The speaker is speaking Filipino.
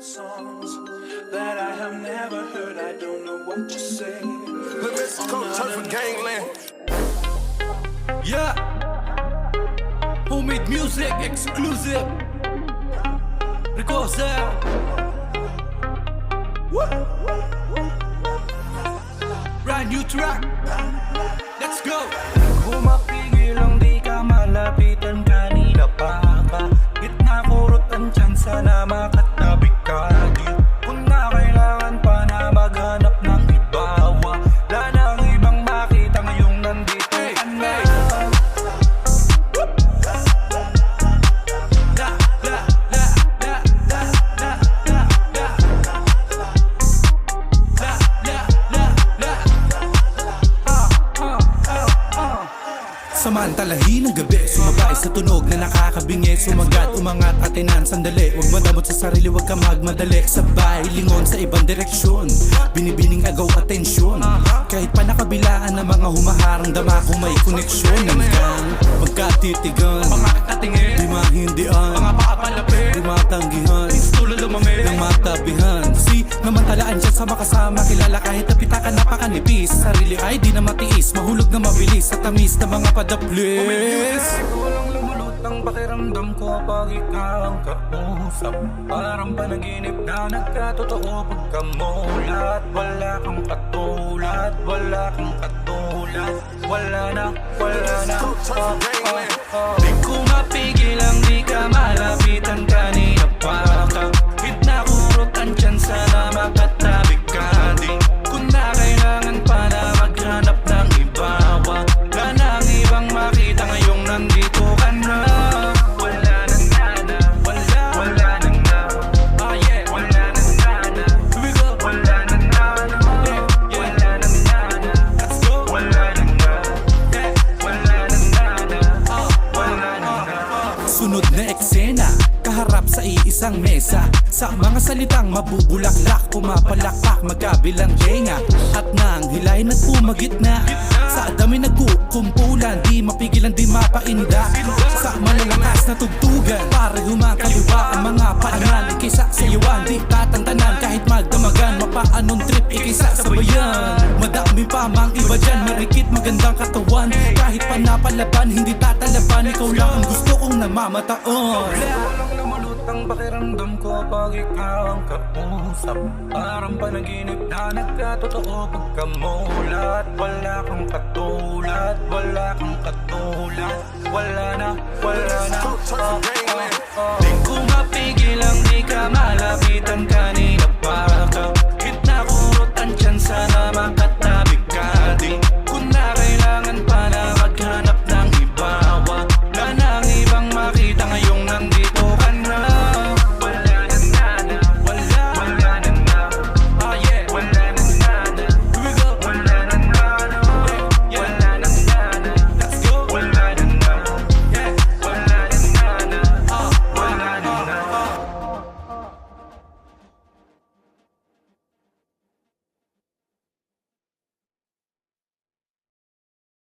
songs that I have never heard. I don't know what to say. Look, this is Coach Turf from Gangland. Yeah, homemade music exclusive. Record sound. Brand new track. Let's go. Kung mapigil ang di ka malapitan, kanina pa ka gitna kurot ang tsansa na makatabi ka. Kung na kailangan pa na maghanap ng iba, wala nang ibang makita ngayong nandito ka na. Samantalahin ng gabi, sumabay sa tunog na nakakabingi. Sumagat, umangat, atinan, sandali. Huwag madamot sa sarili, huwag ka magmadali. Sabay, lingon sa ibang direksyon, binibining agaw atensyon. Kahit pa nakabilaan ng mga humaharang dama, kung may koneksyon hanggang magkatitigan, Makakatingin, di mahindian, mga pakapalapit, di matanggihan, pistulo lumamig, ng matabihan. Si namantalaan dyan sa makasama, kilala kahit napitakan napakanipis. Sarili ay di na matiis, mahulog na mabilis sa tamis na mga padaplis. walang lumulutang pakiramdam ko pag ikaw ang kausap. Parang panaginip na nagkatotoo pagkamulat. Wala kang katulad, wala kang katulad. Wala na, wala na. Di ko mapigil ang di ka malapitan, kanina pa ka gitna kurot ang tsansa na makatabi ka din. Kung na kailangan pa na maghanap ng iba, wala nang ibang makita ngayong nandito ka na. Wala nang nana, wala nang na. Ah yeah, wala nang nana. Here we go. Wala nang nana, wala nang nana. Let's go. Wala nang na, wala nang nana, wala nang na. Sunod na eksena, kaharap sa iisang mesa. Sa mga salitang mabubulaklak, pumapalakpak magkabilang tenga. At nang hilay na pumagitna, sa dami nagkukumpulan, di mapigilan, di mapainda. Sa malalakas na tugtugan, para humakaliwa ang mga paangan. Ikisa sa iwan, di tatantanan, kahit magdamagan. Mapaanong trip, ikisa sa bayan. Madami pa mang iba dyan, marikit magandang katawan. Kahit pa napalaban, hindi tatalaban. Ikaw lang ang gusto kong namamataon. Walang lumulutang pakiramdam ko pag ikaw ang kausap. Parang panaginip na nagkatotoo pagkamulat. Wala kang katulad, wala kang katulad. Wala na, wala na. Di ko mapigil ang di ka